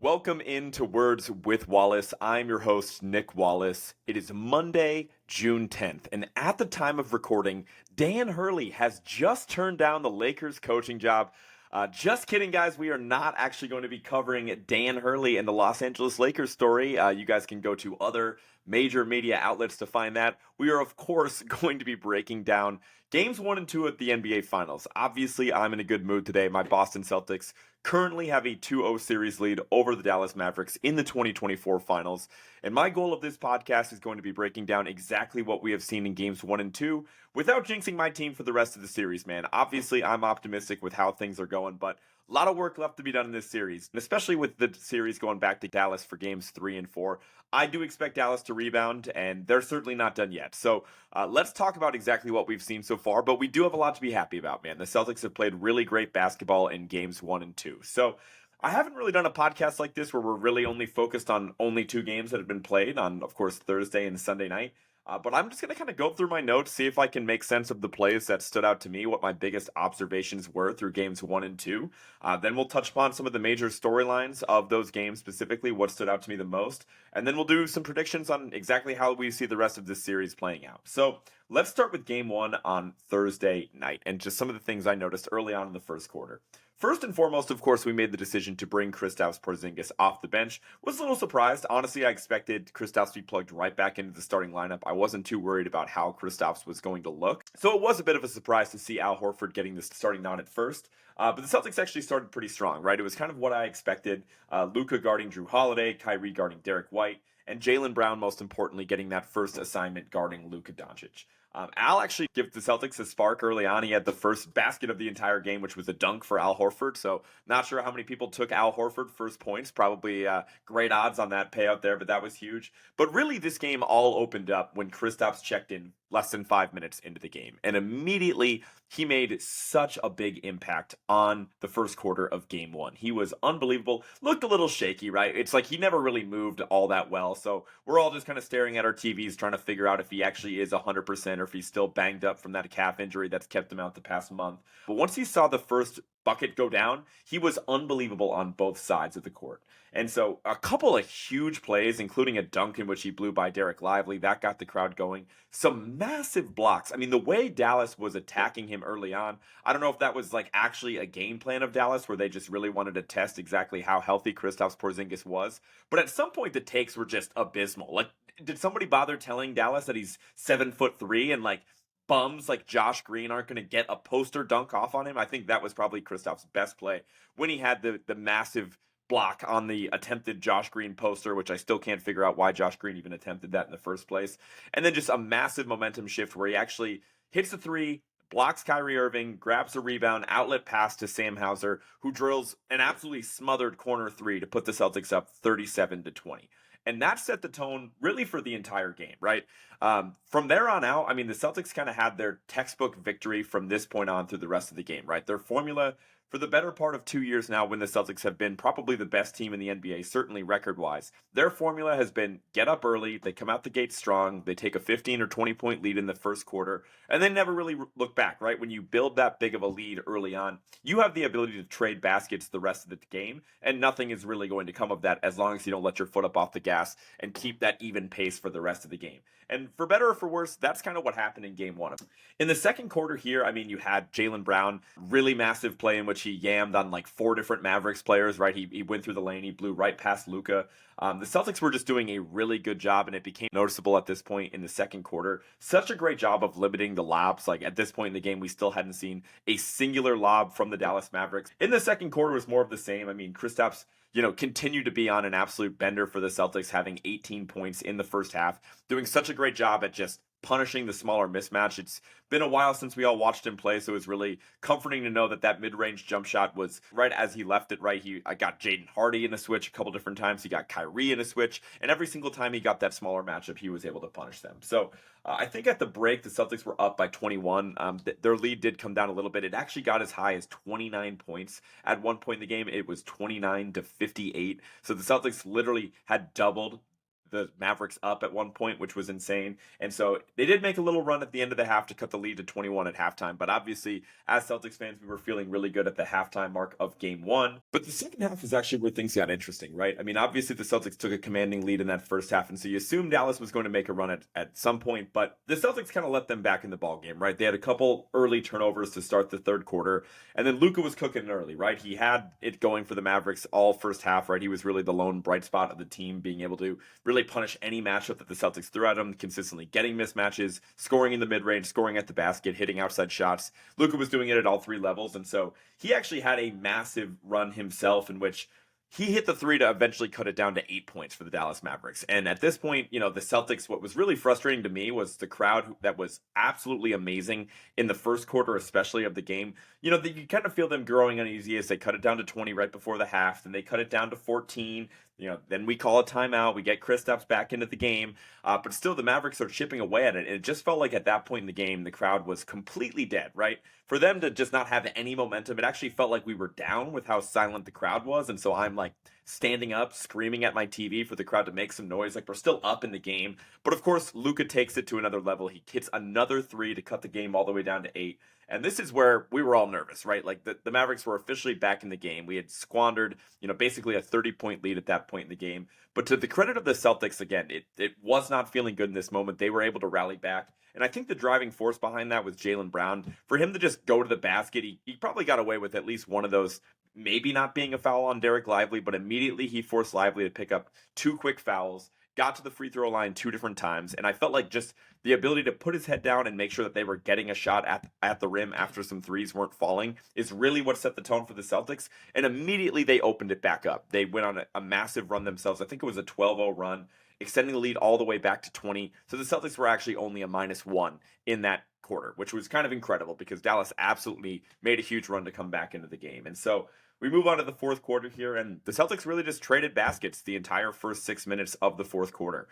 Welcome into Words with Wallace. I'm your host, Nick Wallace. It is Monday, June 10th, and at the time of recording, Dan Hurley has just turned down the Lakers coaching job. Just kidding, guys. We are not actually going to be covering Dan Hurley and the Los Angeles Lakers story. You guys can go to other major media outlets to find that. We are, of course, going to be breaking down games 1 and 2 at the NBA Finals. Obviously, I'm in a good mood today. My Boston Celtics currently have a 2-0 series lead over the Dallas Mavericks in the 2024 Finals. And my goal of this podcast is going to be breaking down exactly what we have seen in games 1 and 2 without jinxing my team for the rest of the series, man. Obviously, I'm optimistic with how things are going, but a lot of work left to be done in this series, and especially with the series going back to Dallas for games 3 and 4. I do expect Dallas to rebound, and they're certainly not done yet. So let's talk about exactly what we've seen so far, but we do have a lot to be happy about, man. The Celtics have played really great basketball in games 1 and 2. So I haven't really done a podcast like this where we're really only focused on only 2 games that have been played on, of course, Thursday and Sunday night. But I'm just going to kind of go through my notes, see if I can make sense of the plays that stood out to me, what my biggest observations were through games 1 and 2. Then we'll touch upon some of the major storylines of those games, specifically what stood out to me the most. And then we'll do some predictions on exactly how we see the rest of this series playing out. So let's start with game 1 on Thursday night and just some of the things I noticed early on in the first quarter. First and foremost, of course, we made the decision to bring Kristaps Porzingis off the bench. Was a little surprised. Honestly, I expected Kristaps to be plugged right back into the starting lineup. I wasn't too worried about how Kristaps was going to look. So it was a bit of a surprise to see Al Horford getting the starting nod at first. But the Celtics actually started pretty strong, right? It was kind of what I expected. Luka guarding Drew Holiday, Kyrie guarding Derek White, and Jaylen Brown, most importantly, getting that first assignment guarding Luka Doncic. Al actually gave the Celtics a spark early on. He had the first basket of the entire game, which was a dunk for Al Horford. So not sure how many people took Al Horford first points. Probably great odds on that payout there, but that was huge. But really, this game all opened up when Kristaps checked in less than 5 minutes into the game. And immediately, he made such a big impact on the first quarter of game 1. He was unbelievable. Looked a little shaky, right? It's like he never really moved all that well. So we're all just kind of staring at our TVs trying to figure out if he actually is 100% or if he's still banged up from that calf injury that's kept him out the past month. But once he saw the first bucket go down, he was unbelievable on both sides of the court. And so a couple of huge plays, including a dunk in which he blew by Derek Lively, that got the crowd going. Some massive blocks. I mean, the way Dallas was attacking him early on, I don't know if that was like actually a game plan of Dallas where they just really wanted to test exactly how healthy Kristaps Porzingis was. But at some point, the takes were just abysmal. Like, did somebody bother telling Dallas that he's 7'3" and like bums like Josh Green aren't going to get a poster dunk off on him? I think that was probably Kristaps' best play when he had the massive block on the attempted Josh Green poster, which I still can't figure out why Josh Green even attempted that in the first place. And then just a massive momentum shift where he actually hits a three, blocks Kyrie Irving, grabs a rebound, outlet pass to Sam Hauser, who drills an absolutely smothered corner 3 to put the Celtics up 37-20. And that set the tone really for the entire game, right? From there on out, I mean, the Celtics kind of had their textbook victory from this point on through the rest of the game, right? Their formula for the better part of 2 years now, when the Celtics have been probably the best team in the NBA, certainly record-wise, their formula has been get up early, they come out the gate strong, they take a 15 or 20-point lead in the first quarter, and they never really look back, right? When you build that big of a lead early on, you have the ability to trade baskets the rest of the game, and nothing is really going to come of that as long as you don't let your foot up off the gas and keep that even pace for the rest of the game. And for better or for worse, that's kind of what happened in game 1. In the second quarter here, I mean, you had Jaylen Brown, really massive play in which he yammed on like 4 different Mavericks players, right? He went through the lane, he blew right past Luka. The Celtics were just doing a really good job, and it became noticeable at this point in the second quarter. Such a great job of limiting the lobs. Like at this point in the game, we still hadn't seen a singular lob from the Dallas Mavericks. In the second quarter, it was more of the same. I mean, Kristaps, continued to be on an absolute bender for the Celtics, having 18 points in the first half, doing such a great job at just punishing the smaller mismatch. It's been a while since we all watched him play, so it was really comforting to know that mid-range jump shot was right as he left it, right? I got Jaden Hardy in a switch a couple different times. He got Kyrie in a switch, and every single time he got that smaller matchup, he was able to punish them. So I think at the break, the Celtics were up by 21. Their lead did come down a little bit. It actually got as high as 29 points. At one point in the game, it was 29-58. So the Celtics literally had doubled the Mavericks up at one point, which was insane. And so they did make a little run at the end of the half to cut the lead to 21 at halftime. But obviously, as Celtics fans, we were feeling really good at the halftime mark of game one. But the second half is actually where things got interesting, right? I mean, obviously the Celtics took a commanding lead in that first half, and so you assumed Dallas was going to make a run at some point, but the Celtics kind of let them back in the ball game, right? They had a couple early turnovers to start the third quarter, and then Luka was cooking early, right? He had it going for the Mavericks all first half, right? He was really the lone bright spot of the team, being able to really punish any matchup that the Celtics threw at him, consistently getting mismatches, scoring in the mid-range, scoring at the basket, hitting outside shots. Luka was doing it at all three levels, and so he actually had a massive run himself in which he hit the three to eventually cut it down to 8 points for the Dallas Mavericks. And at this point, the Celtics, what was really frustrating to me was the crowd that was absolutely amazing in the first quarter, especially of the game. You kind of feel them growing uneasy as they cut it down to 20 right before the half. Then they cut it down to 14. Then we call a timeout. We get Kristaps back into the game. But still, the Mavericks are chipping away at it. And it just felt like at that point in the game, the crowd was completely dead, right? For them to just not have any momentum, it actually felt like we were down with how silent the crowd was. And so I'm like standing up, screaming at my TV for the crowd to make some noise. Like we're still up in the game. But of course, Luka takes it to another level. He hits another three to cut the game all the way down to 8. And this is where we were all nervous, right? Like the Mavericks were officially back in the game. We had squandered, basically a 30-point lead at that point in the game. But to the credit of the Celtics, again, it was not feeling good in this moment. They were able to rally back. And I think the driving force behind that was Jaylen Brown. For him to just go to the basket, he probably got away with at least one of those, maybe not being a foul on Derek Lively, but immediately he forced Lively to pick up 2 quick fouls, got to the free throw line 2 different times, and I felt like just the ability to put his head down and make sure that they were getting a shot at the rim after some threes weren't falling is really what set the tone for the Celtics, and immediately they opened it back up. They went on a massive run themselves. I think it was a 12-0 run, extending the lead all the way back to 20, so the Celtics were actually only a -1 in that quarter, which was kind of incredible because Dallas absolutely made a huge run to come back into the game. And so we move on to the fourth quarter here, and the Celtics really just traded baskets the entire first 6 minutes of the fourth quarter.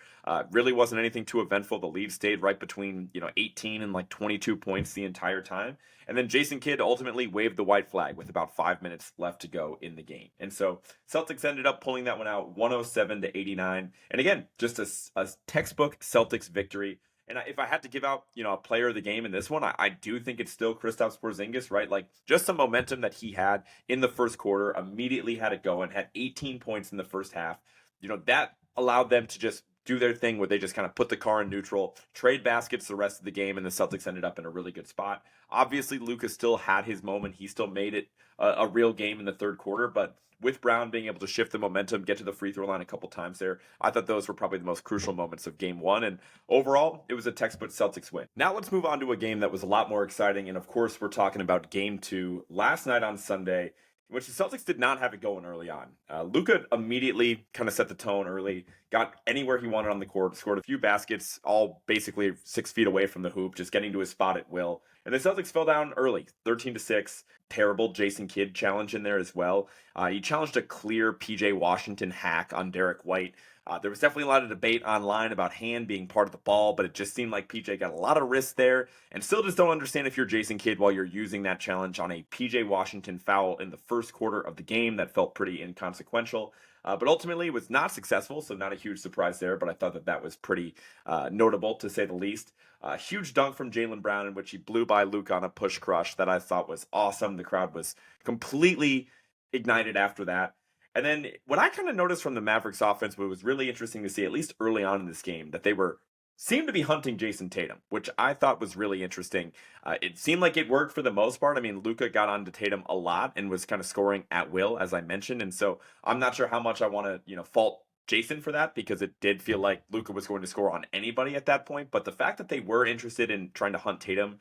Really wasn't anything too eventful. The lead stayed right between 18 and like 22 points the entire time. And then Jason Kidd ultimately waved the white flag with about 5 minutes left to go in the game. And so Celtics ended up pulling that one out 107-89. And again, just a textbook Celtics victory. And if I had to give out, a player of the game in this one, I do think it's still Kristaps Porzingis, right? Like just the momentum that he had in the first quarter, immediately had it going, had 18 points in the first half. That allowed them to just do their thing where they just kind of put the car in neutral, trade baskets the rest of the game, and the Celtics ended up in a really good spot. Obviously, Luka still had his moment. He still made it a real game in the third quarter, but with Brown being able to shift the momentum, get to the free throw line a couple times there, I thought those were probably the most crucial moments of game one. And overall, it was a textbook Celtics win. Now let's move on to a game that was a lot more exciting. And of course, we're talking about game 2 last night on Sunday, in which the Celtics did not have it going early on. Luka immediately kind of set the tone early, got anywhere he wanted on the court, scored a few baskets, all basically 6 feet away from the hoop, just getting to his spot at will. And the Celtics fell down early, 13-6. Terrible Jason Kidd challenge in there as well. He challenged a clear PJ Washington hack on Derek White. There was definitely a lot of debate online about hand being part of the ball, but it just seemed like PJ got a lot of risk there, and still just don't understand if you're Jason Kidd while you're using that challenge on a PJ Washington foul in the first quarter of the game. That felt pretty inconsequential. But ultimately it was not successful, so not a huge surprise there, but I thought that was pretty notable, to say the least. Huge dunk from Jaylen Brown in which he blew by Luke on a push crush that I thought was awesome. The crowd was completely ignited after that. And then what I kind of noticed from the Mavericks offense, what was really interesting to see, at least early on in this game, that they seemed to be hunting Jason Tatum, which I thought was really interesting. It seemed like it worked for the most part. I mean, Luka got onto Tatum a lot and was kind of scoring at will, as I mentioned. And so I'm not sure how much I want to, fault Jason for that, because it did feel like Luka was going to score on anybody at that point. But the fact that they were interested in trying to hunt Tatum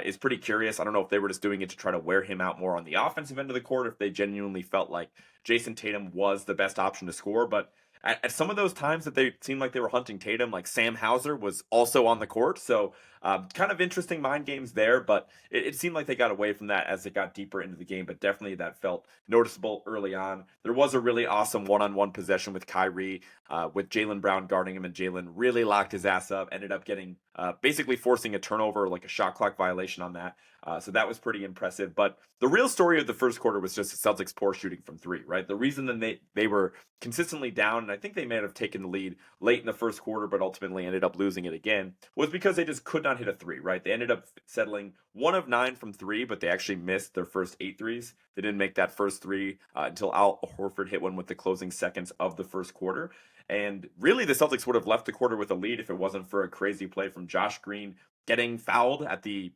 is pretty curious. I don't know if they were just doing it to try to wear him out more on the offensive end of the court, if they genuinely felt like Jason Tatum was the best option to score. But at some of those times that they seemed like they were hunting Tatum, like Sam Hauser was also on the court. So kind of interesting mind games there, but it seemed like they got away from that as it got deeper into the game, but definitely that felt noticeable early on. There was a really awesome one-on-one possession with Kyrie, with Jaylen Brown guarding him, and Jaylen really locked his ass up, ended up getting basically forcing a turnover, like a shot clock violation on that. So that was pretty impressive. But the real story of the first quarter was just the Celtics poor shooting from three, right? The reason that they were consistently down, and I think they may have taken the lead late in the first quarter, but ultimately ended up losing it again, was because they just could not hit a three, right? They ended up settling 1 of 9 from three, but they actually missed their first 8 threes. They didn't make that first three until Al Horford hit one with the closing seconds of the first quarter. And really, the Celtics would have left the quarter with a lead if it wasn't for a crazy play from Josh Green getting fouled at the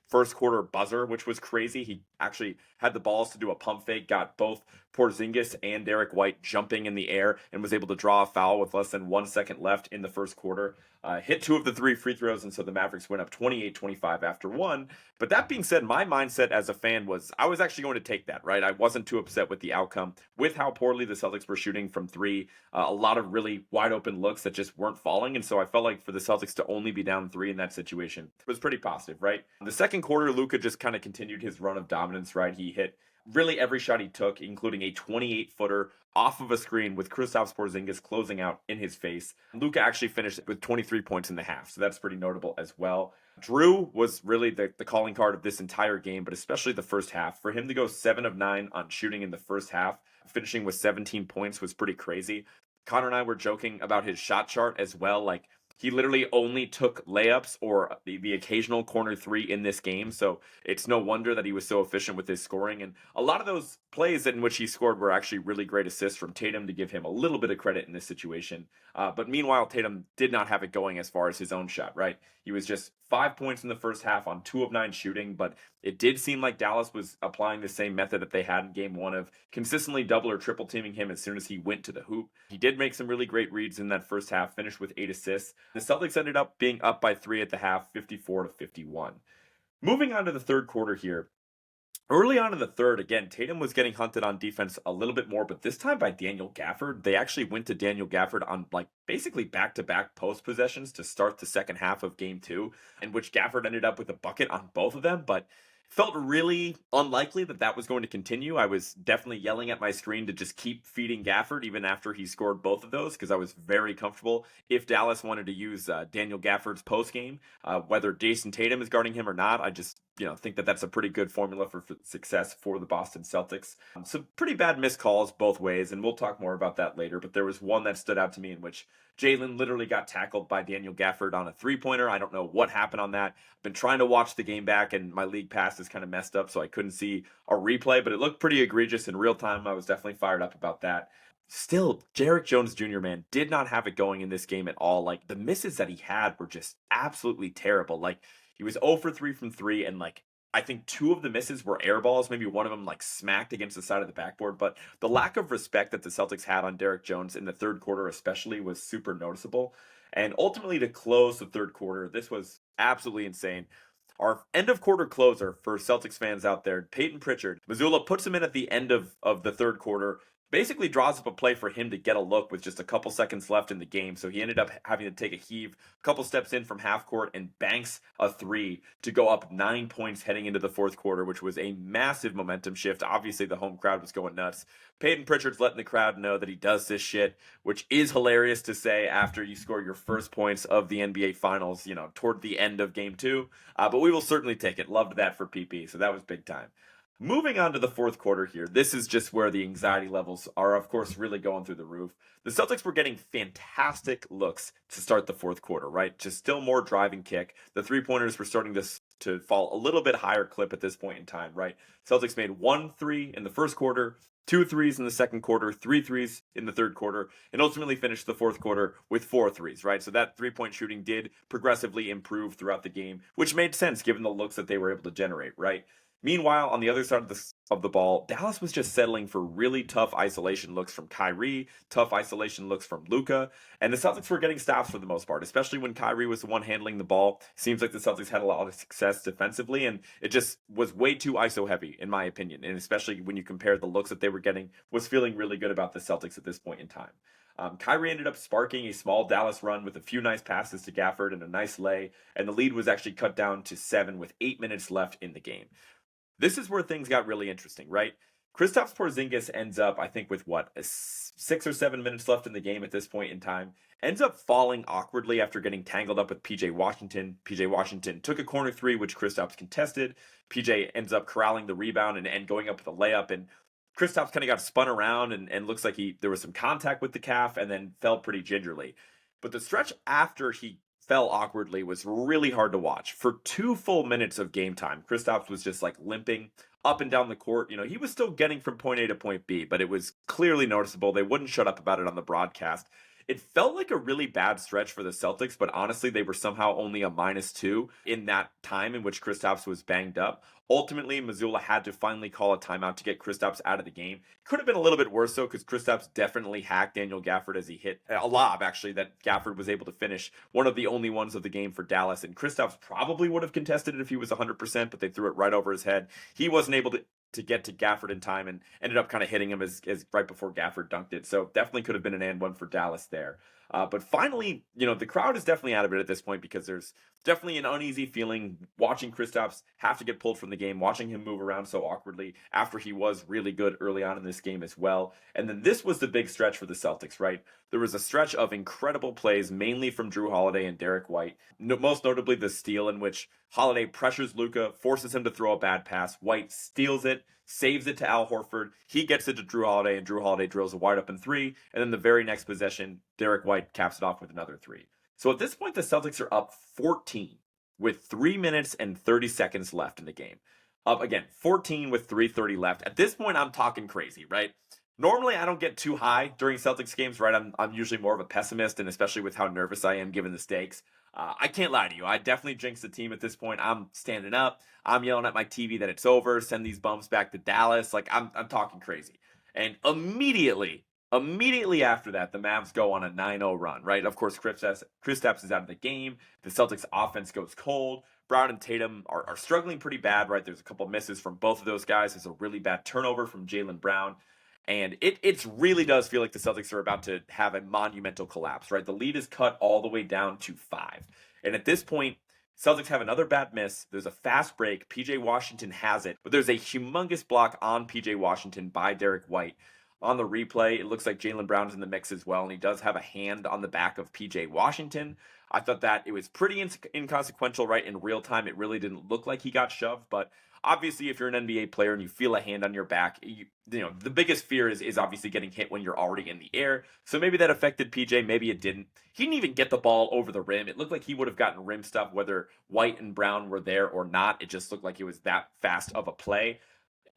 first quarter buzzer, which was crazy. He actually had the balls to do a pump fake, got both Porzingis and Derek White jumping in the air, and was able to draw a foul with less than 1 second left in the first quarter. Hit 2 of the 3 free throws, and so the Mavericks went up 28-25 after one. But that being said, my mindset as a fan was I was actually going to take that, right? I wasn't too upset with the outcome, with how poorly the Celtics were shooting from three. A lot of really wide open looks that just weren't falling, and so I felt like for the Celtics to only be down three in that situation was pretty positive, right? The second quarter, Luka just kind of continued his run of dominance, right? He hit really every shot he took, including a 28-footer off of a screen with Kristaps Porzingis closing out in his face. Luka actually finished with 23 points in the half, so that's pretty notable as well. Drew was really the calling card of this entire game, but especially the first half. For him to go 7 of 9 on shooting in the first half, finishing with 17 points was pretty crazy. Connor and I were joking about his shot chart as well. Like, he literally only took layups or the occasional corner three in this game. So it's no wonder that he was so efficient with his scoring. And a lot of those plays in which he scored were actually really great assists from Tatum, to give him a little bit of credit in this situation. But meanwhile, Tatum did not have it going as far as his own shot, right? He was just 5 points in the first half on 2 of 9 shooting, but it did seem like Dallas was applying the same method that they had in game one of consistently double or triple teaming him as soon as he went to the hoop. He did make some really great reads in that first half, finished with 8 assists. The Celtics ended up being up by 3 at the half, 54-51. Moving on to the third quarter here. Early on in the third, again, Tatum was getting hunted on defense a little bit more, but this time by Daniel Gafford. They actually went to Daniel Gafford on basically back-to-back post possessions to start the second half of game two, in which Gafford ended up with a bucket on both of them, but felt really unlikely that that was going to continue. I was definitely yelling at my screen to just keep feeding Gafford even after he scored both of those, because I was very comfortable if Dallas wanted to use Daniel Gafford's post game, whether Jason Tatum is guarding him or not. I just think that that's a pretty good formula for success for the Boston Celtics. Some pretty bad missed calls both ways, and we'll talk more about that later. But there was one that stood out to me in which Jalen literally got tackled by Daniel Gafford on a three-pointer. I don't know what happened on that. I've been trying to watch the game back, and my league pass is kind of messed up, so I couldn't see a replay, but it looked pretty egregious in real time. I was definitely fired up about that. Still, Jarek Jones Jr., man, did not have it going in this game at all. Like, the misses that he had were just absolutely terrible. Like, he was 0 for 3 from 3, and I think 2 of the misses were air balls. Maybe one of them smacked against the side of the backboard. But the lack of respect that the Celtics had on Derek Jones in the third quarter especially was super noticeable. And ultimately, to close the third quarter, this was absolutely insane. Our end of quarter closer for Celtics fans out there, Peyton Pritchard. Missoula puts him in at the end of the third quarter, basically draws up a play for him to get a look with just a couple seconds left in the game. So he ended up having to take a heave, a couple steps in from half court, and banks a three to go up 9 points heading into the fourth quarter, which was a massive momentum shift. Obviously, the home crowd was going nuts. Peyton Pritchard's letting the crowd know that he does this shit, which is hilarious to say after you score your first points of the NBA Finals, toward the end of game two. But we will certainly take it. Loved that for PP, so that was big time. Moving on to the fourth quarter here, this is just where the anxiety levels are, of course, really going through the roof. The Celtics were getting fantastic looks to start the fourth quarter, right? Just still more driving kick. The three-pointers were starting to fall a little bit higher clip at this point in time, right? Celtics made 1 3 in the first quarter, 2 threes in the second quarter, 3 threes in the third quarter, and ultimately finished the fourth quarter with 4 threes, right? So that three-point shooting did progressively improve throughout the game, which made sense given the looks that they were able to generate, right? Meanwhile, on the other side of the ball, Dallas was just settling for really tough isolation looks from Kyrie, tough isolation looks from Luka, and the Celtics were getting stops for the most part, especially when Kyrie was the one handling the ball. Seems like the Celtics had a lot of success defensively, and it just was way too ISO heavy, in my opinion, and especially when you compare the looks that they were getting, was feeling really good about the Celtics at this point in time. Kyrie ended up sparking a small Dallas run with a few nice passes to Gafford and a nice lay, and the lead was actually cut down to 7 with 8 minutes left in the game. This is where things got really interesting, right? Kristaps Porzingis ends up, I think, with 6 or 7 minutes left in the game at this point in time, ends up falling awkwardly after getting tangled up with PJ Washington. PJ Washington took a corner three, which Kristaps contested. PJ ends up corralling the rebound and going up with a layup, and Kristaps kind of got spun around and looks like there was some contact with the calf and then fell pretty gingerly. But the stretch after he fell awkwardly was really hard to watch. For 2 full minutes of game time, Kristaps was just like limping up and down the court. He was still getting from point A to point B, but it was clearly noticeable. They wouldn't shut up about it on the broadcast. It felt like a really bad stretch for the Celtics, but honestly, they were somehow only a -2 in that time in which Kristaps was banged up. Ultimately, Missoula had to finally call a timeout to get Kristaps out of the game. Could have been a little bit worse, though, because Kristaps definitely hacked Daniel Gafford as he hit a lob, actually, that Gafford was able to finish. One of the only ones of the game for Dallas. And Kristaps probably would have contested it if he was 100%, but they threw it right over his head. He wasn't able to get to Gafford in time and ended up kind of hitting him as right before Gafford dunked it. So definitely could have been an and one for Dallas there. But finally, the crowd is definitely out of it at this point because there's definitely an uneasy feeling watching Kristaps have to get pulled from the game, watching him move around so awkwardly after he was really good early on in this game as well. And then this was the big stretch for the Celtics, right? There was a stretch of incredible plays, mainly from Drew Holiday and Derek White. Most notably the steal in which Holiday pressures Luka, forces him to throw a bad pass. White steals it, saves it to Al Horford. He gets it to Drew Holiday, and Drew Holiday drills a wide open three. And then the very next possession, Derek White caps it off with another three. So at this point, the Celtics are up 14 with 3 minutes and 30 seconds left in the game. Up again, 14 with 3:30 left. At this point, I'm talking crazy, right? Normally, I don't get too high during Celtics games, right? I'm usually more of a pessimist, and especially with how nervous I am given the stakes. I can't lie to you. I definitely jinxed the team at this point. I'm standing up. I'm yelling at my TV that it's over. Send these bums back to Dallas. Like, I'm talking crazy. And immediately after that, the Mavs go on a 9-0 run, right? Of course, Kristaps is out of the game. The Celtics offense goes cold. Brown and Tatum are struggling pretty bad, right? There's a couple misses from both of those guys. There's a really bad turnover from Jaylen Brown. And it really does feel like the Celtics are about to have a monumental collapse, right? The lead is cut all the way down to 5. And at this point, Celtics have another bad miss. There's a fast break. PJ Washington has it, but there's a humongous block on PJ Washington by Derek White. On the replay, it looks like Jaylen Brown's in the mix as well, and he does have a hand on the back of PJ Washington. I thought that it was pretty inconsequential, right? In real time, it really didn't look like he got shoved, but obviously, if you're an NBA player and you feel a hand on your back, the biggest fear is obviously getting hit when you're already in the air. So maybe that affected PJ, maybe it didn't. He didn't even get the ball over the rim. It looked like he would have gotten rim stuff whether White and Brown were there or not. It just looked like it was that fast of a play.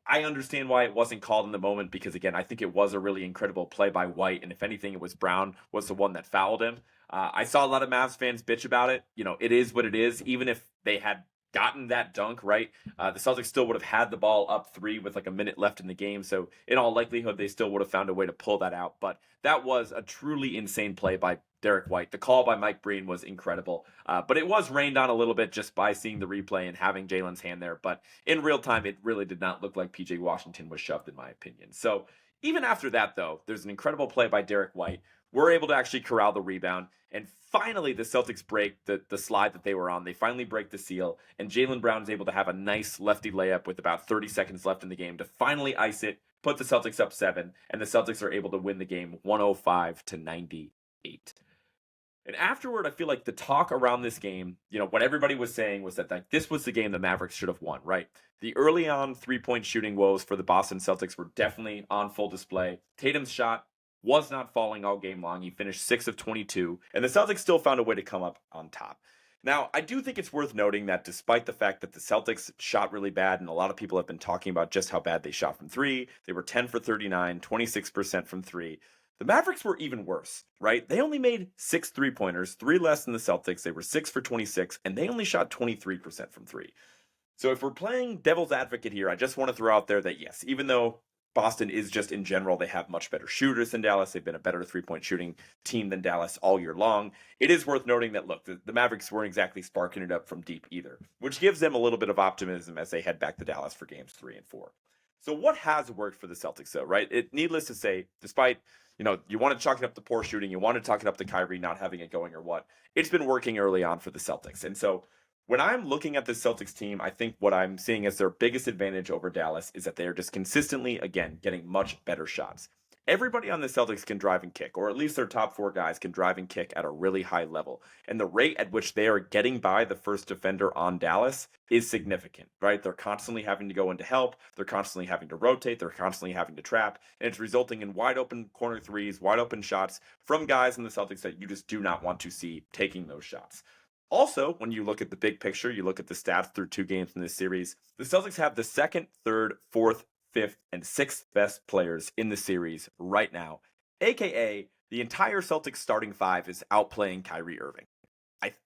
I understand why it wasn't called in the moment because, again, I think it was a really incredible play by White, and if anything, it was Brown was the one that fouled him. I saw a lot of Mavs fans bitch about it. It is what it is. Even if they had gotten that dunk, right, the Celtics still would have had the ball up 3 with like a minute left in the game. So in all likelihood, they still would have found a way to pull that out. But that was a truly insane play by Derek White. The call by Mike Breen was incredible. But it was rained on a little bit just by seeing the replay and having Jaylen's hand there. But in real time, it really did not look like PJ Washington was shoved, in my opinion. So even after that, though, there's an incredible play by Derek White. We're able to actually corral the rebound. And finally, the Celtics break the slide that they were on. They finally break the seal. And Jaylen Brown is able to have a nice lefty layup with about 30 seconds left in the game to finally ice it, put the Celtics up 7. And the Celtics are able to win the game 105-98. And afterward, I feel like the talk around this game, what everybody was saying was that this was the game the Mavericks should have won, right? The early on 3-point shooting woes for the Boston Celtics were definitely on full display. Tatum's shot was not falling all game long. He finished 6 of 22, and the Celtics still found a way to come up on top. Now, I do think it's worth noting that despite the fact that the Celtics shot really bad, and a lot of people have been talking about just how bad they shot from 3, they were 10 for 39, 26% from 3. The Mavericks were even worse, right? They only made 6 3-pointers, 3 less than the Celtics. They were 6 for 26, and they only shot 23% from 3. So if we're playing devil's advocate here, I just want to throw out there that yes, even though Boston is just in general, they have much better shooters than Dallas. They've been a better 3-point shooting team than Dallas all year long. It is worth noting that, look, the Mavericks weren't exactly sparking it up from deep either, which gives them a little bit of optimism as they head back to Dallas for games 3 and 4. So what has worked for the Celtics, though, right? Needless to say, despite, you want to chalk it up to poor shooting, you want to chalk it up to Kyrie not having it going or what, it's been working early on for the Celtics. And so When I'm looking at the Celtics team, I think what I'm seeing as their biggest advantage over Dallas is that they are just consistently, again, getting much better shots. Everybody on the Celtics can drive and kick, or at least their top four guys can drive and kick at a really high level. And the rate at which they are getting by the first defender on Dallas is significant, right? They're constantly having to go into help, they're constantly having to rotate, they're constantly having to trap, and it's resulting in wide open corner threes, wide open shots from guys in the Celtics that you just do not want to see taking those shots. Also, when you look at the big picture, you look at the stats through 2 games in this series, the Celtics have the second, third, fourth, fifth, and sixth best players in the series right now, aka the entire Celtics starting five is outplaying Kyrie Irving.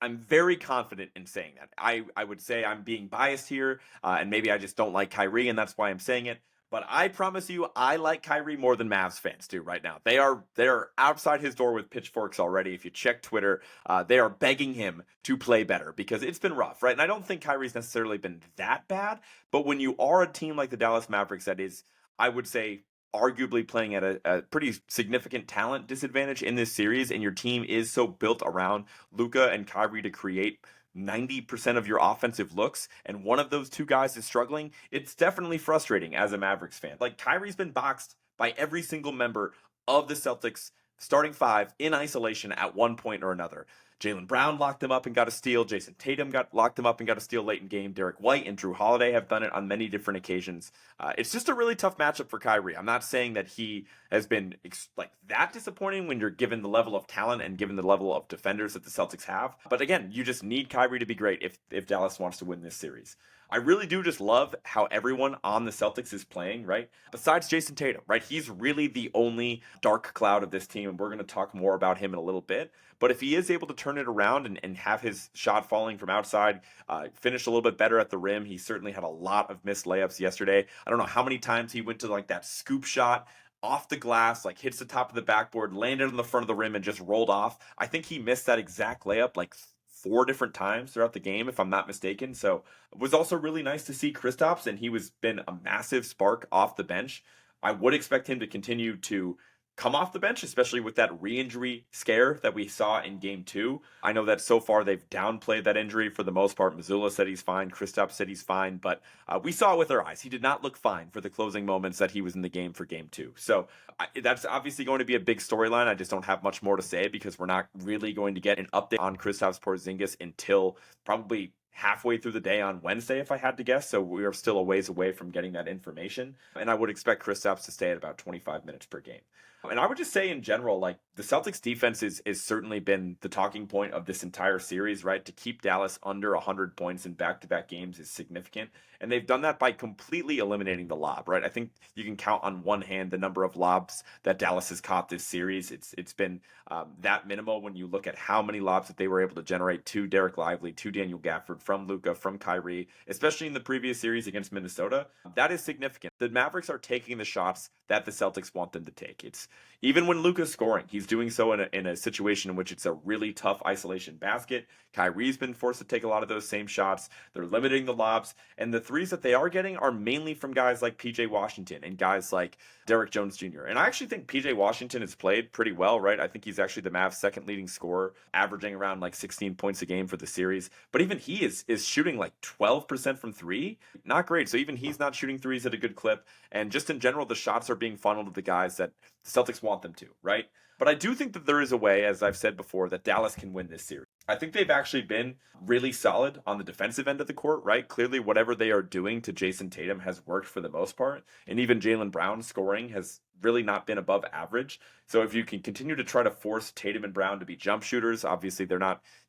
I'm very confident in saying that. I would say I'm being biased here, and maybe I just don't like Kyrie, and that's why I'm saying it. But I promise you, I like Kyrie more than Mavs fans do right now. They're outside his door with pitchforks already. If you check Twitter, they are begging him to play better because it's been rough, right? And I don't think Kyrie's necessarily been that bad. But when you are a team like the Dallas Mavericks, that is, I would say, arguably playing at a pretty significant talent disadvantage in this series, and your team is so built around Luka and Kyrie to create 90% of your offensive looks, and one of those two guys is struggling, it's definitely frustrating as a Mavericks fan. Like, Kyrie's been boxed by every single member of the Celtics starting five in isolation at one point or another. Jaylen Brown locked him up and got a steal. Jason Tatum locked him up and got a steal late in game. Derek White and Drew Holiday have done it on many different occasions. It's just a really tough matchup for Kyrie. I'm not saying that he has been like that disappointing when you're given the level of talent and given the level of defenders that the Celtics have. But again, you just need Kyrie to be great if Dallas wants to win this series. I really do just love how everyone on the Celtics is playing, right? Besides Jason Tatum, right? He's really the only dark cloud of this team, and we're going to talk more about him in a little bit. But if he is able to turn it around and have his shot falling from outside, finish a little bit better at the rim, he certainly had a lot of missed layups yesterday. I don't know how many times he went to like that scoop shot off the glass, like hits the top of the backboard, landed on the front of the rim, and just rolled off. I think he missed that exact layup like 4 different times throughout the game, if I'm not mistaken. So it was also really nice to see Kristaps, and he was been a massive spark off the bench. I would expect him to continue to come off the bench, especially with that re-injury scare that we saw in game 2. I know that so far they've downplayed that injury for the most part. Mazzulla said he's fine. Kristaps said he's fine, but we saw it with our eyes. He did not look fine for the closing moments that he was in the game for game 2. So that's obviously going to be a big storyline. I just don't have much more to say because we're not really going to get an update on Kristaps Porzingis until probably halfway through the day on Wednesday, if I had to guess. So we are still a ways away from getting that information. And I would expect Kristaps to stay at about 25 minutes per game. And I would just say in general, like the Celtics defense is certainly been the talking point of this entire series, right? To keep Dallas under 100 points in back-to-back games is significant. And they've done that by completely eliminating the lob, right? I think you can count on one hand the number of lobs that Dallas has caught this series. It's been that minimal when you look at how many lobs that they were able to generate to Derek Lively, to Daniel Gafford, from Luka, from Kyrie, especially in the previous series against Minnesota. That is significant. The Mavericks are taking the shots that the Celtics want them to take. It's even when Luka's scoring, he's doing so in a situation in which it's a really tough isolation basket. Kyrie's been forced to take a lot of those same shots. They're limiting the lobs, and the threes that they are getting are mainly from guys like PJ Washington and guys like Derek Jones Jr. And I actually think PJ Washington has played pretty well, right? I think he's actually the Mavs' second leading scorer, averaging around like 16 points a game for the series. But even he is shooting like 12% from three. Not great. So even he's not shooting threes at a good clip. And just in general, the shots are being funneled to the guys that the Celtics want them to, right? But I do think that there is a way, as I've said before, that Dallas can win this series. I think they've actually been really solid on the defensive end of the court, right? Clearly, whatever they are doing to Jason Tatum has worked for the most part. And even Jaylen Brown's scoring has really not been above average. So if you can continue to try to force Tatum and Brown to be jump shooters, obviously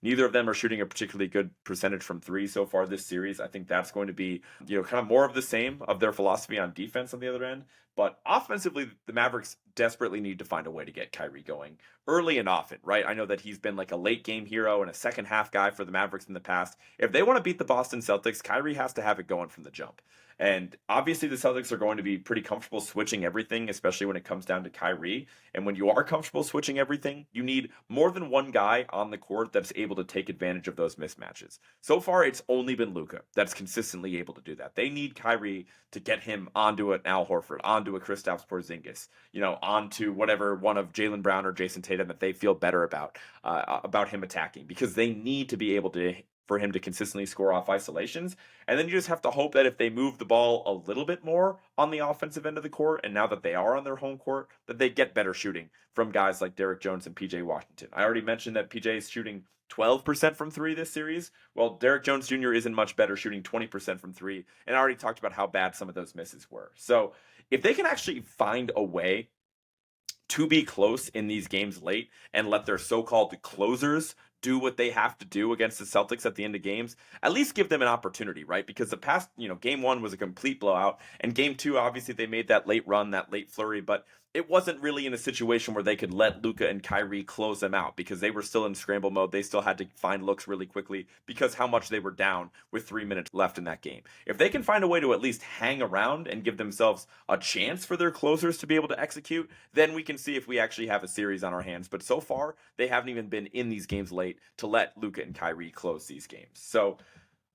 neither of them are shooting a particularly good percentage from three so far this series. I think that's going to be, kind of more of the same of their philosophy on defense on the other end. But offensively, the Mavericks desperately need to find a way to get Kyrie going early and often, right? I know that he's been like a late game hero and a second half guy for the Mavericks in the past. If they want to beat the Boston Celtics, Kyrie has to have it going from the jump. And obviously the Celtics are going to be pretty comfortable switching everything, especially when it comes down to Kyrie. And when you are comfortable switching everything, you need more than one guy on the court that's able to take advantage of those mismatches. So far, it's only been Luka that's consistently able to do that. They need Kyrie to get him onto an Al Horford, onto a Kristaps Porzingis, onto whatever one of Jaylen Brown or Jason Tatum that they feel better about him attacking, because they need to be able to for him to consistently score off isolations. And then you just have to hope that if they move the ball a little bit more on the offensive end of the court, and now that they are on their home court, that they get better shooting from guys like Derrick Jones and PJ Washington. I already mentioned that PJ is shooting 12% from three this series. Well, Derrick Jones Jr. isn't much better, shooting 20% from three. And I already talked about how bad some of those misses were. So if they can actually find a way to be close in these games late and let their so-called closers do what they have to do against the Celtics at the end of games, at least give them an opportunity, right? Because the past, game one was a complete blowout, and game two, obviously they made that late run, that late flurry, but it wasn't really in a situation where they could let Luka and Kyrie close them out because they were still in scramble mode. They still had to find looks really quickly because how much they were down with 3 minutes left in that game. If they can find a way to at least hang around and give themselves a chance for their closers to be able to execute, then we can see if we actually have a series on our hands. But so far, they haven't even been in these games late to let Luka and Kyrie close these games. So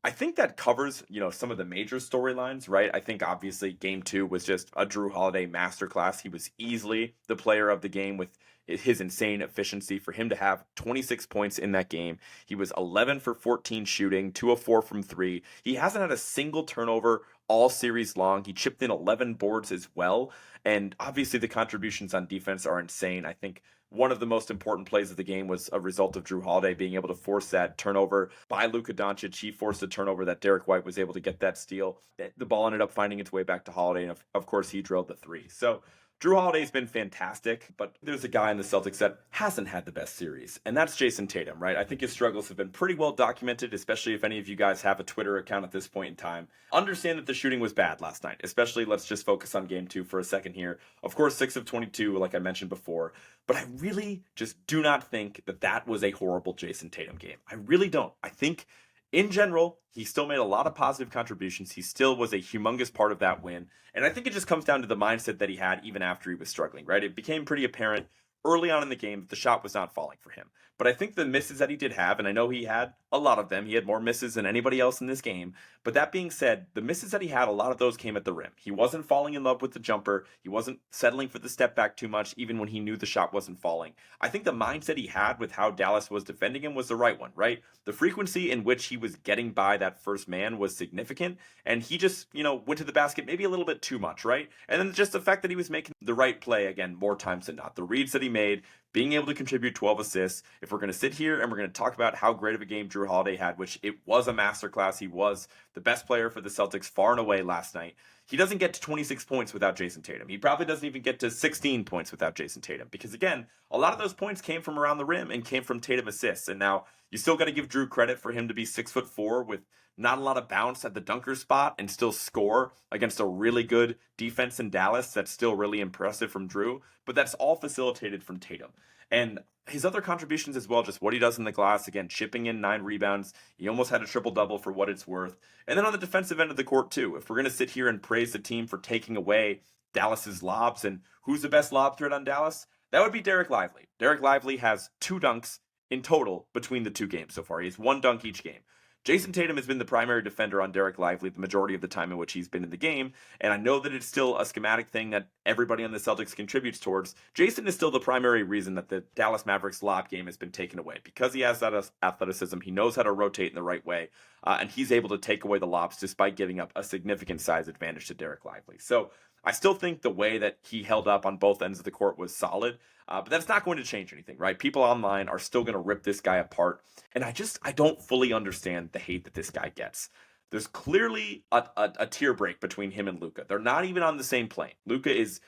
I think that covers, some of the major storylines, right? I think obviously game two was just a Drew Holiday masterclass. He was easily the player of the game with his insane efficiency. For him to have 26 points in that game, he was 11 for 14 shooting, 2 of 4 from three. He hasn't had a single turnover all series long. He chipped in 11 boards as well. And obviously the contributions on defense are insane. I think one of the most important plays of the game was a result of Drew Holiday being able to force that turnover by Luka Doncic. He forced a turnover that Derek White was able to get that steal. The ball ended up finding its way back to Holiday, and of course he drilled the three. So Drew Holiday's been fantastic, but there's a guy in the Celtics that hasn't had the best series, and that's Jason Tatum, right? I think his struggles have been pretty well documented, especially if any of you guys have a Twitter account at this point in time. Understand that the shooting was bad last night, especially let's just focus on game two for a second here. Of course, 6 of 22, like I mentioned before, but I really just do not think that that was a horrible Jason Tatum game. I really don't. I think in general, he still made a lot of positive contributions. He still was a humongous part of that win. And I think it just comes down to the mindset that he had even after he was struggling, right? It became pretty apparent early on in the game that the shot was not falling for him. But I think the misses that he did have, and I know he had a lot of them, he had more misses than anybody else in this game. But that being said, the misses that he had, a lot of those came at the rim. He wasn't falling in love with the jumper. He wasn't settling for the step back too much, even when he knew the shot wasn't falling. I think the mindset he had with how Dallas was defending him was the right one, right? The frequency in which he was getting by that first man was significant, and he just, went to the basket maybe a little bit too much, right? And then just the fact that he was making the right play, again, more times than not. The reads that he made, being able to contribute 12 assists. If we're going to sit here and we're going to talk about how great of a game Drew Holiday had, which it was a masterclass, he was the best player for the Celtics far and away last night. He doesn't get to 26 points without Jason Tatum. He probably doesn't even get to 16 points without Jason Tatum because, again, a lot of those points came from around the rim and came from Tatum assists. And now you still got to give Drew credit for him to be 6'4" with not a lot of bounce at the dunker spot and still score against a really good defense in Dallas. That's still really impressive from Drew, but that's all facilitated from Tatum. And his other contributions as well, just what he does in the glass, again, chipping in 9 rebounds. He almost had a triple-double for what it's worth. And then on the defensive end of the court, too, if we're going to sit here and praise the team for taking away Dallas's lobs, and who's the best lob threat on Dallas? That would be Derek Lively. Derek Lively has 2 dunks in total between the 2 games so far. He has 1 dunk each game. Jason Tatum has been the primary defender on Derek Lively the majority of the time in which he's been in the game, and I know that it's still a schematic thing that everybody on the Celtics contributes towards. Jason is still the primary reason that the Dallas Mavericks lob game has been taken away. Because he has that athleticism, he knows how to rotate in the right way, and he's able to take away the lobs despite giving up a significant size advantage to Derek Lively. So I still think the way that he held up on both ends of the court was solid, but that's not going to change anything, right? People online are still going to rip this guy apart, and I don't fully understand the hate that this guy gets. There's clearly a tier break between him and Luka. They're not even on the same plane. Luka is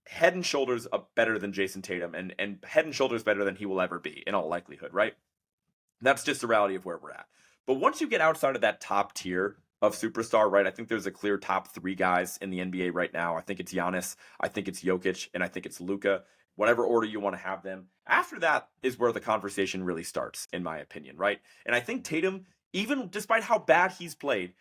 head and shoulders up better than Jason Tatum, and head and shoulders better than he will ever be, in all likelihood, right? That's just the reality of where we're at. But once you get outside of that top tier of superstar, right? I think there's a clear top 3 guys in the NBA right now. I think it's Giannis, I think it's Jokic, and I think it's Luka. Whatever order you want to have them. After that is where the conversation really starts, in my opinion, right? And I think Tatum, even despite how bad he's played,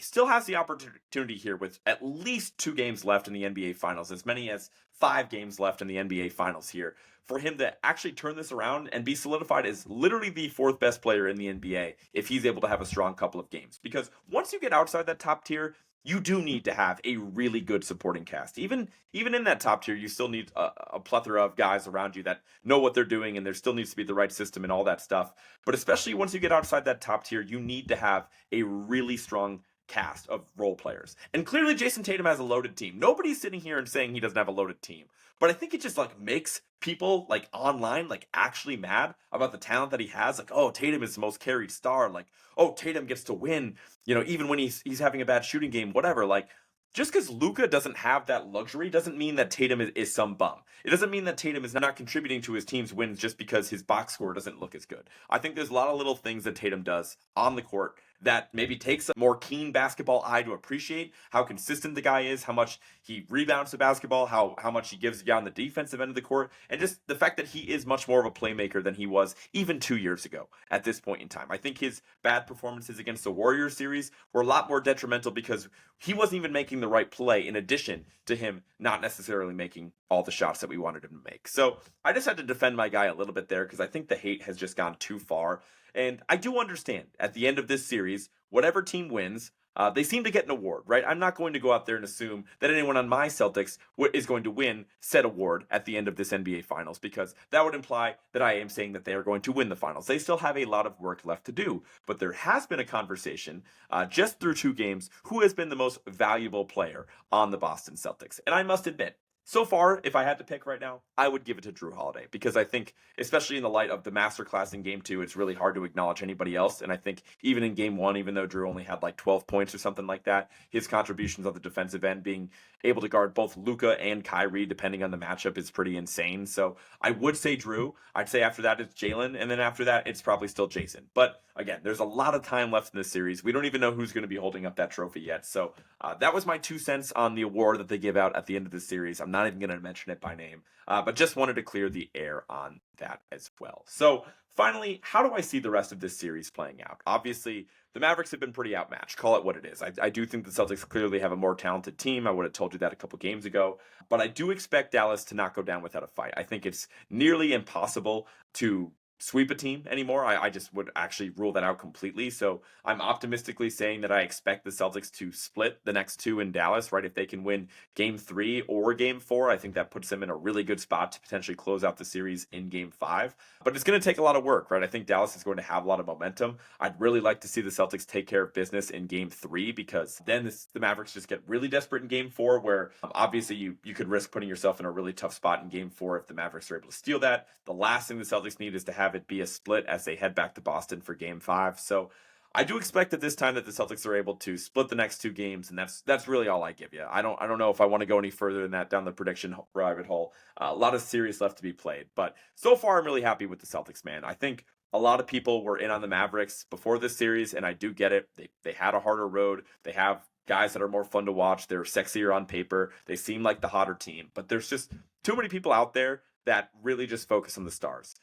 still has the opportunity here with at least 2 games left in the NBA Finals, as many as 5 games left in the NBA Finals here, for him to actually turn this around and be solidified as literally the 4th best player in the NBA if he's able to have a strong couple of games. Because once you get outside that top tier, you do need to have a really good supporting cast. Even in that top tier, you still need a plethora of guys around you that know what they're doing, and there still needs to be the right system and all that stuff. But especially once you get outside that top tier, you need to have a really strong cast of role players. And clearly Jason Tatum has a loaded team. Nobody's sitting here and saying he doesn't have a loaded team. But I think it just like makes people like online like actually mad about the talent that he has. Like, oh, Tatum is the most carried star. Like, oh, Tatum gets to win, even when he's having a bad shooting game, whatever. Like, just because Luka doesn't have that luxury doesn't mean that Tatum is some bum. It doesn't mean that Tatum is not contributing to his team's wins just because his box score doesn't look as good. I think there's a lot of little things that Tatum does on the court that maybe takes a more keen basketball eye to appreciate how consistent the guy is, how much he rebounds the basketball, how much he gives you on the defensive end of the court, and just the fact that he is much more of a playmaker than he was even 2 years ago at this point in time. I think his bad performances against the Warriors series were a lot more detrimental because he wasn't even making the right play in addition to him not necessarily making all the shots that we wanted him to make. So I just had to defend my guy a little bit there because I think the hate has just gone too far. And I do understand at the end of this series, whatever team wins, they seem to get an award, right? I'm not going to go out there and assume that anyone on my Celtics is going to win said award at the end of this NBA Finals, because that would imply that I am saying that they are going to win the Finals. They still have a lot of work left to do, but there has been a conversation just through 2 games who has been the most valuable player on the Boston Celtics. And I must admit, so far, if I had to pick right now, I would give it to Drew Holiday, because I think, especially in the light of the masterclass in Game 2, it's really hard to acknowledge anybody else. And I think even in Game 1, even though Drew only had like 12 points or something like that, his contributions on the defensive end, being able to guard both Luka and Kyrie, depending on the matchup, is pretty insane. So I would say Drew. I'd say after that it's Jalen, and then after that it's probably still Jason. But again, there's a lot of time left in this series. We don't even know who's going to be holding up that trophy yet. So that was my 2 cents on the award that they give out at the end of the series. I'm not even going to mention it by name, but just wanted to clear the air on that as well. So finally, how do I see the rest of this series playing out? Obviously, the Mavericks have been pretty outmatched. Call it what it is. I do think the Celtics clearly have a more talented team. I would have told you that a couple games ago. But I do expect Dallas to not go down without a fight. I think it's nearly impossible to sweep a team anymore. I just would actually rule that out completely. So I'm optimistically saying that I expect the Celtics to split the next 2 in Dallas, right? If they can win Game 3 or Game 4, I think that puts them in a really good spot to potentially close out the series in Game 5. But it's going to take a lot of work, right? I think Dallas is going to have a lot of momentum. I'd really like to see the Celtics take care of business in Game 3, because then the Mavericks just get really desperate in Game 4, where obviously you could risk putting yourself in a really tough spot in Game 4 if the Mavericks are able to steal that. The last thing the Celtics need is to have it be a split as they head back to Boston for Game 5. So I do expect that this time that the Celtics are able to split the next 2 games, and that's really all I give you. I don't know if I want to go any further than that down the prediction rabbit hole. A lot of series left to be played, but so far I'm really happy with the Celtics, man. I think a lot of people were in on the Mavericks before this series, and I do get it. They had a harder road. They have guys that are more fun to watch. They're sexier on paper. They seem like the hotter team, but there's just too many people out there that really just focus on the stars.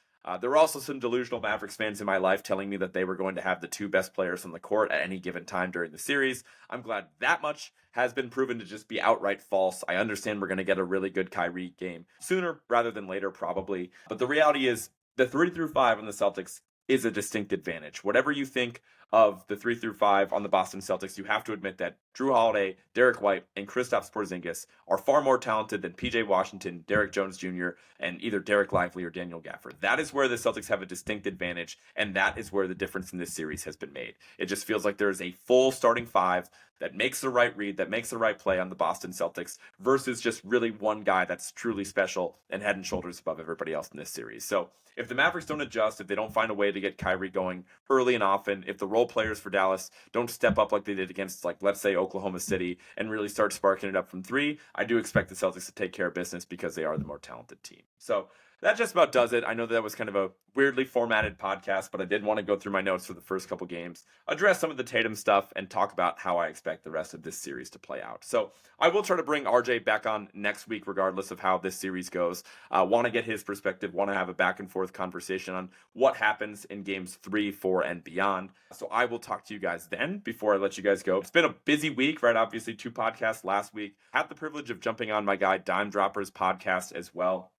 There were also some delusional Mavericks fans in my life telling me that they were going to have the 2 best players on the court at any given time during the series. I'm glad that much has been proven to just be outright false. I understand we're going to get a really good Kyrie game sooner rather than later, probably. But the reality is the 3 through 5 on the Celtics is a distinct advantage. Whatever you think of the 3 through 5 on the Boston Celtics, you have to admit that Drew Holiday, Derek White, and Kristaps Porzingis are far more talented than PJ Washington, Derek Jones Jr., and either Derek Lively or Daniel Gafford. That is where the Celtics have a distinct advantage, and that is where the difference in this series has been made. It just feels like there is a full starting 5 that makes the right read, that makes the right play on the Boston Celtics, versus just really one guy that's truly special and head and shoulders above everybody else in this series. So if the Mavericks don't adjust, if they don't find a way to get Kyrie going early and often, if the role players for Dallas don't step up like they did against, like, let's say, Oklahoma City and really start sparking it up from 3, I do expect the Celtics to take care of business because they are the more talented team. So that just about does it. I know that was kind of a weirdly formatted podcast, but I did want to go through my notes for the first couple games, address some of the Tatum stuff, and talk about how I expect the rest of this series to play out. So I will try to bring RJ back on next week, regardless of how this series goes. Want to get his perspective, want to have a back and forth conversation on what happens in games 3, 4, and beyond. So I will talk to you guys then before I let you guys go. It's been a busy week, right? Obviously 2 podcasts last week. Had the privilege of jumping on my guy Dime Dropper's podcast as well.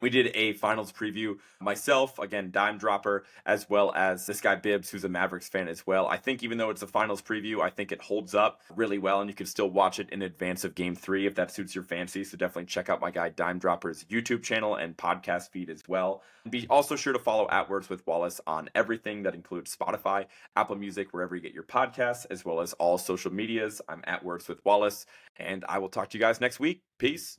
We did a finals preview. Myself, again, Dime Dropper, as well as this guy Bibbs, who's a Mavericks fan as well. I think even though it's a finals preview, I think it holds up really well, and you can still watch it in advance of game 3 if that suits your fancy. So definitely check out my guy Dime Dropper's YouTube channel and podcast feed as well. Be also sure to follow at Words with Wallace on everything that includes Spotify, Apple Music, wherever you get your podcasts, as well as all social medias. I'm at Words with Wallace, and I will talk to you guys next week. Peace.